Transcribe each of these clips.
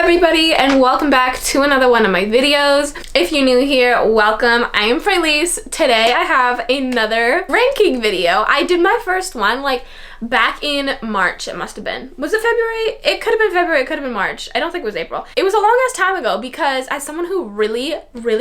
everybody, and welcome back to another one of my videos. If you're new here, welcome. I am Freyleyce. Today I have another ranking video. I did my first one like back in March. It must have been. Was it February? It could have been February. It could have been March. I don't think it was April. It was a long ass time ago because as someone who really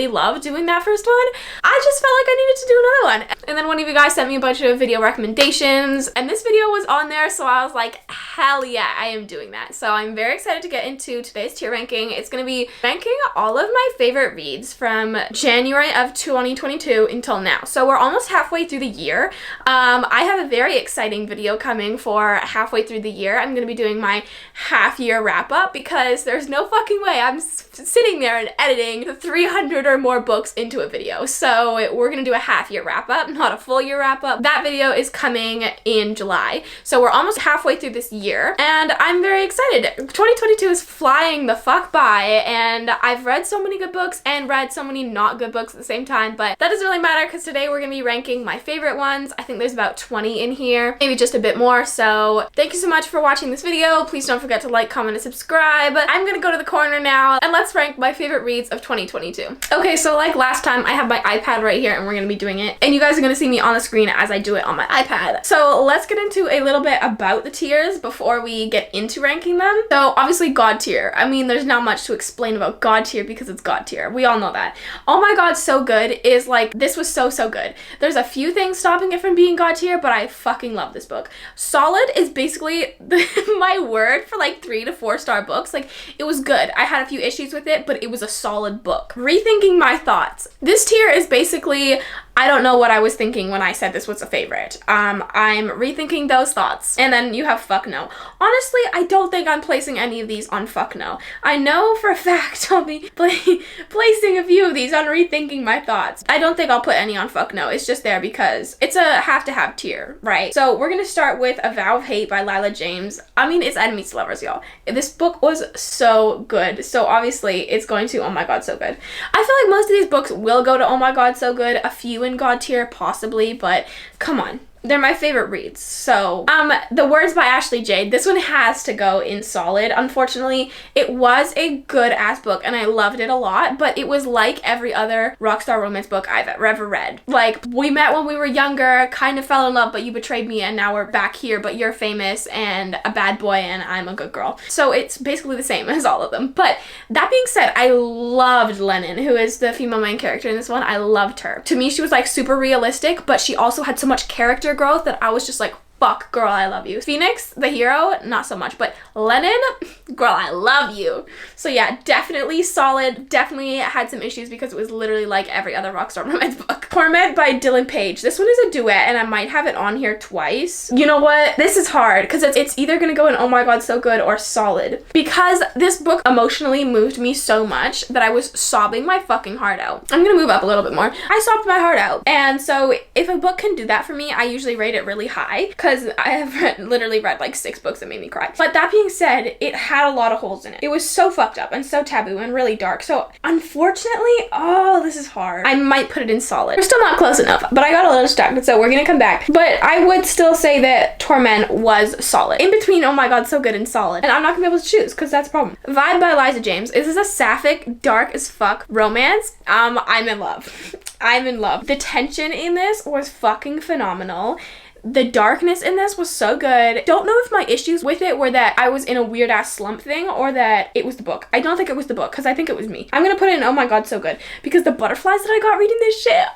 loved doing that first one, I just felt like I needed to do another one. And then one of you guys sent me a bunch of video recommendations and this video was on there, so I was like, hell yeah, I am doing that. So I'm very excited to get into today's tier ranking. It's going to be ranking all of my favorite reads from January of 2022 until now. So we're almost halfway through the year. I have a very exciting video coming for halfway through the year. I'm going to be doing my half year wrap up because there's no fucking way I'm sitting there and editing 300 or more books into a video. So we're going to do a half year wrap up, not a full year wrap up. That video is coming in July. So we're almost halfway through this year and I'm very excited. 2022 is flying the fuck by and I've read so many good books and read so many not good books at the same time, but that doesn't really matter because today we're going to be ranking my favorite ones. I think there's about 20 in here, maybe just a bit more. So thank you so much for watching this video. Please don't forget to like, comment, and subscribe. I'm gonna go to the corner now and let's rank my favorite reads of 2022. Okay, so like last time, I have my iPad right here and we're gonna be doing it. And you guys are gonna see me on the screen as I do it on my iPad. So let's get into a little bit about the tiers before we get into ranking them. So obviously God tier. I mean, there's not much to explain about God tier because it's God tier. We all know that. Oh my God, so good is like, this was so good. There's a few things stopping it from being God tier, but I fucking love this book. Solid is basically my word for like 3 to 4 star books. Like, it was good. I had a few issues with it, but it was a solid book. Rethinking my thoughts. This tier is basically, I don't know what I was thinking when I said this was a favorite. I'm rethinking those thoughts. And then you have fuck no. Honestly, I don't think I'm placing any of these on fuck no. I know for a fact I'll be placing a few of these on rethinking my thoughts. I don't think I'll put any on fuck no. It's just there because it's a have to have tier, right? So we're gonna start with A Vow of Hate by Lila James. I mean, it's enemies to lovers, y'all. This book was so good. So obviously it's going to, oh my God, so good. I feel like most of these books will go to oh my God, so good. A few in God tier possibly, but come on. They're my favorite reads. So, The Words by Ashley Jade. This one has to go in solid. Unfortunately, it was a good ass book and I loved it a lot, but it was like every other rockstar romance book I've ever read. Like, we met when we were younger, kind of fell in love, but you betrayed me and now we're back here, but you're famous and a bad boy and I'm a good girl. So it's basically the same as all of them. But that being said, I loved Lennon, who is the female main character in this one. I loved her. To me, she was like super realistic, but she also had so much character growth that I was just like, fuck, girl, I love you. Phoenix, the hero, not so much, but Lennon, girl, I love you. So yeah, definitely solid. Definitely had some issues because it was literally like every other rockstar romance book. Torment by Dylan Page. This one is a duet and I might have it on here twice. You know what? This is hard because it's either gonna go in oh my God, so good or solid. Because this book emotionally moved me so much that I was sobbing my fucking heart out. I'm gonna move up a little bit more. I sobbed my heart out. And so if a book can do that for me, I usually rate it really high because I have literally read like 6 books that made me cry. But that being said, it had a lot of holes in it. It was so fucked up and so taboo and really dark. So unfortunately, oh, this is hard. I might put it in solid. We're still not close enough, but I got a little distracted, so we're gonna come back. But I would still say that Torment was solid. In between, oh my God, so good and solid. And I'm not gonna be able to choose because that's a problem. Vibe by Liza James. This is a sapphic, dark as fuck romance. I'm in love. I'm in love. The tension in this was fucking phenomenal. The darkness in this was so good. Don't know if my issues with it were that I was in a weird ass slump thing or that it was the book. I don't think it was the book because I think it was me. I'm gonna put it in oh my God, so good because the butterflies that I got reading this shit,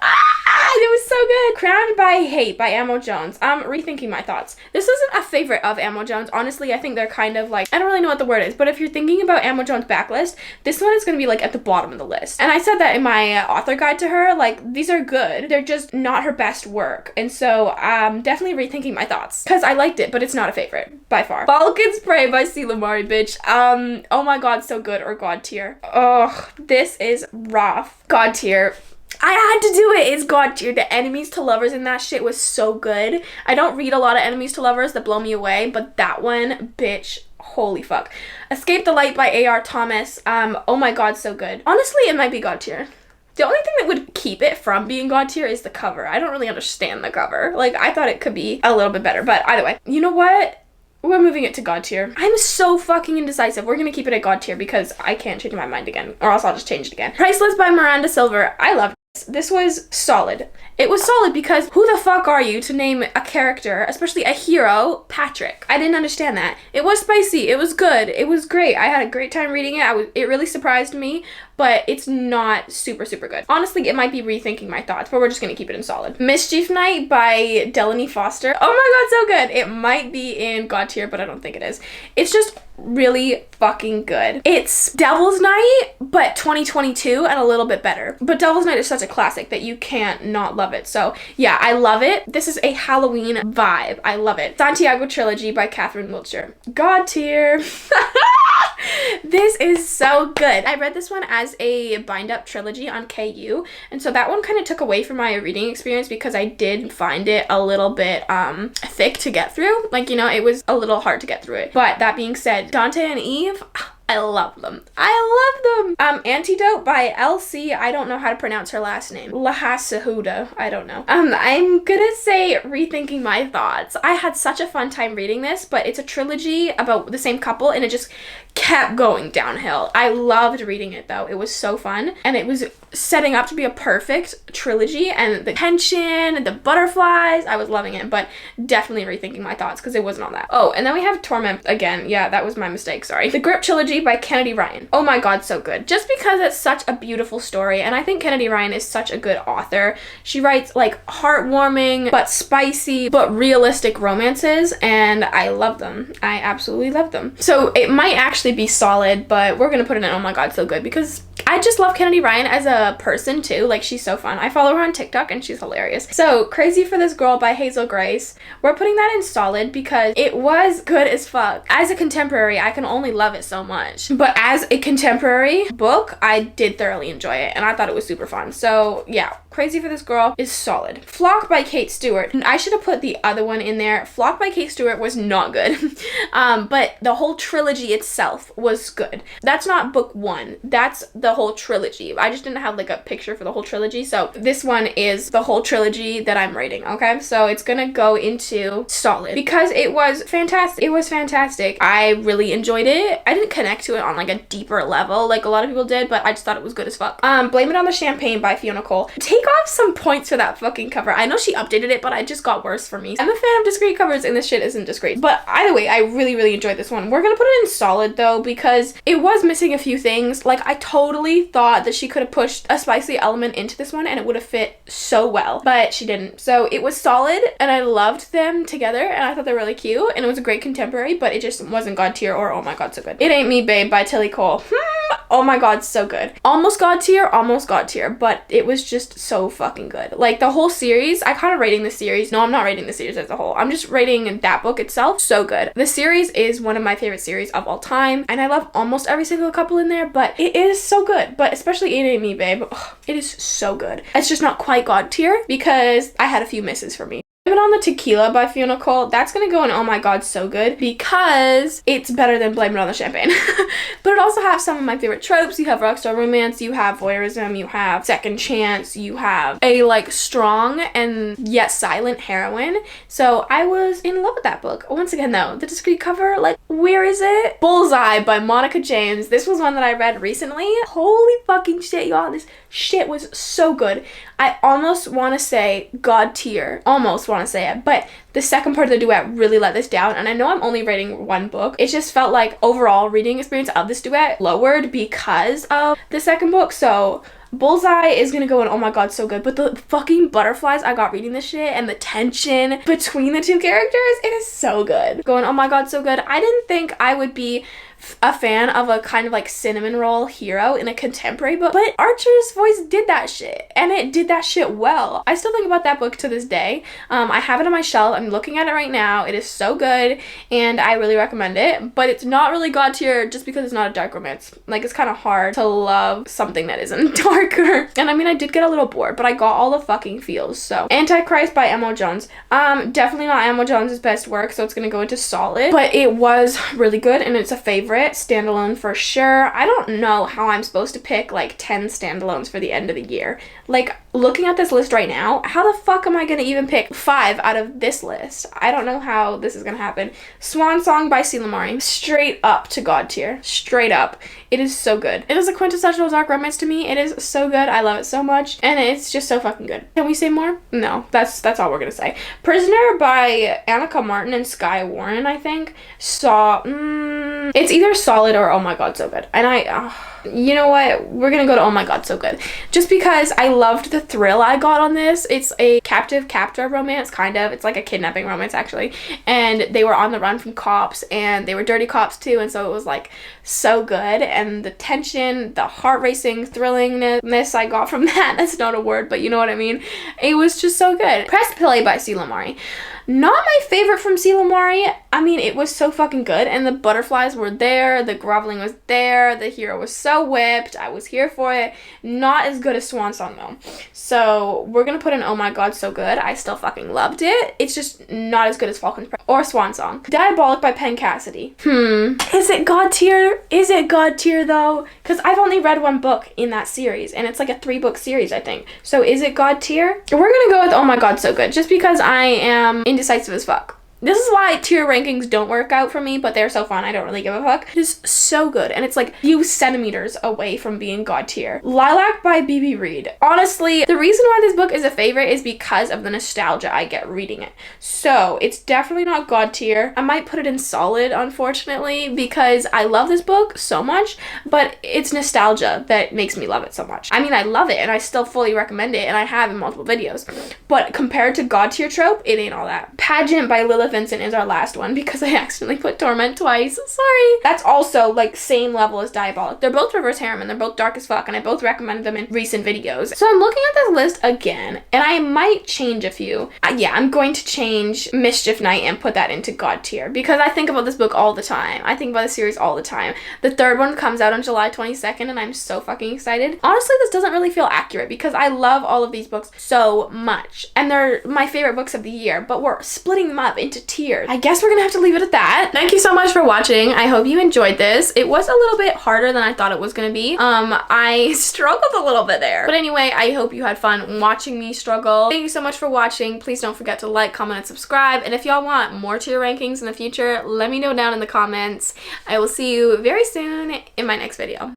it was so good. Crowned by Hate by Amo Jones. Rethinking my thoughts. This isn't a favorite of Amo Jones. Honestly, I think they're kind of like, I don't really know what the word is, but if you're thinking about Amo Jones' backlist, this one is gonna be like at the bottom of the list. And I said that in my author guide to her, like, these are good. They're just not her best work. And so, definitely rethinking my thoughts because I liked it, but it's not a favorite by far. Falcon Spray by C. Lamari, bitch. Oh my God, so good or God tier. Oh, this is rough. God tier. I had to do it. It's God tier. The enemies to lovers in that shit was so good. I don't read a lot of enemies to lovers that blow me away, but that one, bitch, holy fuck. Escape the Light by A.R. Thomas. Oh my God, so good. Honestly, it might be God tier. The only thing that would keep it from being God tier is the cover. I don't really understand the cover. Like, I thought it could be a little bit better, but either way. You know what? we're moving it to God tier. I'm so fucking indecisive. We're gonna keep it at God tier because I can't change my mind again, or else I'll just change it again. Priceless by Miranda Silver. I loved this. This was solid. It was solid because who the fuck are you to name a character, especially a hero, Patrick? I didn't understand that. It was spicy. It was good. It was great. I had a great time reading it. It really surprised me, but it's not super, super good. Honestly, it might be rethinking my thoughts, but we're just gonna keep it in solid. Mischief Night by Delaney Foster. Oh my god, so good. It might be in God tier, but I don't think it is. It's just really fucking good. It's Devil's Night, but 2022 and a little bit better. But Devil's Night is such a classic that you can't not love it. So yeah, I love it. This is a Halloween vibe. I love it. Santiago Trilogy by Catherine Wiltshire. God tier. This is so good. I read this one as a bind up trilogy on KU, and so that one kind of took away from my reading experience because I did find it a little bit thick to get through. Like, you know, it was a little hard to get through it. But that being said, Dante and Eve, I love them. I love them. Antidote by LC. I don't know how to pronounce her last name. Lahasahuda. I don't know. I'm gonna say rethinking my thoughts. I had such a fun time reading this, but it's a trilogy about the same couple and it just kept going downhill. I loved reading it though. It was so fun and it was setting up to be a perfect trilogy, and the tension, the butterflies, I was loving it, but definitely rethinking my thoughts because it wasn't all that. Oh, and then we have Torment again. Yeah, that was my mistake, sorry. The Grip Trilogy by Kennedy Ryan. Oh my god, so good. Just because it's such a beautiful story, and I think Kennedy Ryan is such a good author. She writes like heartwarming but spicy but realistic romances, and I love them. I absolutely love them. So it might actually be solid, but we're gonna put it in oh my god, so good because I just love Kennedy Ryan as a person too. Like, she's so fun. I follow her on TikTok and she's hilarious. So Crazy for This Girl by Hazel Grace. We're putting that in solid because it was good as fuck. As a contemporary, I can only love it so much. But as a contemporary book, I did thoroughly enjoy it and I thought it was super fun. So yeah, Crazy for This Girl is solid. Flock by Kate Stewart. I should have put the other one in there. Flock by Kate Stewart was not good. But the whole trilogy itself was good. That's not book one. That's the whole trilogy. I just didn't have like a picture for the whole trilogy. So this one is the whole trilogy that I'm rating, okay? So it's gonna go into solid because it was fantastic. It was fantastic. I really enjoyed it. I didn't connect to it on like a deeper level like a lot of people did, but I just thought it was good as fuck. Blame It on the Champagne by Fiona Cole. Take off some points for that fucking cover. I know she updated it, but it just got worse for me. I'm a fan of discreet covers and this shit isn't discreet. But either way, I really, really enjoyed this one. We're gonna put it in solid though because it was missing a few things. Like, I totally thought that she could have pushed a spicy element into this one and it would have fit so well, but she didn't. So it was solid and I loved them together and I thought they were really cute and it was a great contemporary, but it just wasn't God tier or oh my god, so good. It Ain't Me Babe by Tilly Cole. Oh my god, so good. Almost God tier, but it was just so fucking good. Like, the whole series, I kind of rating the series. No, I'm not rating the series as a whole. I'm just rating that book itself. So good. The series is one of my favorite series of all time, and I love almost every single couple in there, but it is so good. But especially It Ain't Me Babe, it is so good. It's just not quite God tier because I had a few misses for me. Blame It on the Tequila by Fiona Cole, that's gonna go in oh my god, so good because it's better than Blame It on the Champagne. But it also has some of my favorite tropes. You have rockstar romance, you have voyeurism, you have second chance, you have a like strong and yet silent heroine. So I was in love with that book. Once again though, the discreet cover, like, where is it? Bullseye by Monica James. This was one that I read recently. Holy fucking shit, y'all. This shit was so good. I almost want to say God tier. Almost want to say it. But the second part of the duet really let this down. And I know I'm only rating one book. It just felt like overall reading experience of this duet lowered because of the second book. So Bullseye is gonna go in oh my god, so good. But the fucking butterflies I got reading this shit and the tension between the two characters, it is so good. Going oh my god, so good. I didn't think I would be a fan of a kind of like cinnamon roll hero in a contemporary book, but Archer's Voice did that shit and it did that shit well. I still think about that book to this day. I have it on my shelf. I'm looking at it right now. It is so good and I really recommend it, but it's not really God tier just because it's not a dark romance. Like, it's kind of hard to love something that isn't darker. And I mean, I did get a little bored, but I got all the fucking feels. So Antichrist by Emma Jones. Definitely not Emma Jones' best work, so it's gonna go into solid, but it was really good and it's a favorite standalone for sure. I don't know how I'm supposed to pick like 10 standalones for the end of the year. Like, looking at this list right now, how the fuck am I gonna even pick 5 out of this list? I don't know how this is gonna happen. Swan Song by C. Lamari. Straight up to God tier. Straight up. It is so good. It is a quintessential dark romance to me. It is so good. I love it so much. And it's just so fucking good. Can we say more? No. That's all we're gonna say. Prisoner by Annika Martin and Skye Warren, I think. It's either solid or oh my god, so good. And you know what? We're gonna go to oh my god, so good. Just because I loved the thrill I got on this. It's a captive-captor romance, kind of. It's like a kidnapping romance, actually. And they were on the run from cops, and they were dirty cops too, and so it was like so good. And the tension, the heart-racing thrillingness I got from that's not a word, but you know what I mean. It was just so good. Pressed Play by C. Lamari. Not my favorite from C. Lamari. I mean, it was so fucking good, and the butterflies were there, the groveling was there, the hero was so whipped, I was here for it. Not as good as Swan Song, though. So, we're gonna put in oh my god, so good. I still fucking loved it. It's just not as good as Falcon's Prey or Swan Song. Diabolic by Penn Cassidy. Is it god tier? Is it god tier, though? Because I've only read one book in that series, and it's like a 3-book series, I think. So, is it god tier? We're gonna go with oh my god, so good, just because I am indecisive as fuck. This is why tier rankings don't work out for me, but they're so fun, I don't really give a fuck. It is so good, and it's like few centimeters away from being god tier. Lilac by B.B. Reed. Honestly, the reason why this book is a favorite is because of the nostalgia I get reading it. So, it's definitely not god tier. I might put it in solid, unfortunately, because I love this book so much, but it's nostalgia that makes me love it so much. I mean, I love it, and I still fully recommend it, and I have in multiple videos, but compared to god tier trope, it ain't all that. Pageant by Lilith Vincent is our last one because I accidentally put Torment twice. Sorry. That's also like same level as Diabolic. They're both reverse harem and they're both dark as fuck, and I both recommended them in recent videos. So I'm looking at this list again, and I might change a few. Yeah, I'm going to change Mischief Night and put that into god tier because I think about this book all the time. I think about the series all the time. The 3rd one comes out on July 22nd, and I'm so fucking excited. Honestly, this doesn't really feel accurate because I love all of these books so much, and they're my favorite books of the year, but we're splitting them up into tiers. I guess we're gonna have to leave it at that. Thank you so much for watching. I hope you enjoyed this. It was a little bit harder than I thought it was gonna be. I struggled a little bit there. But anyway, I hope you had fun watching me struggle. Thank you so much for watching. Please don't forget to like, comment, and subscribe. And if y'all want more tier rankings in the future, let me know down in the comments. I will see you very soon in my next video.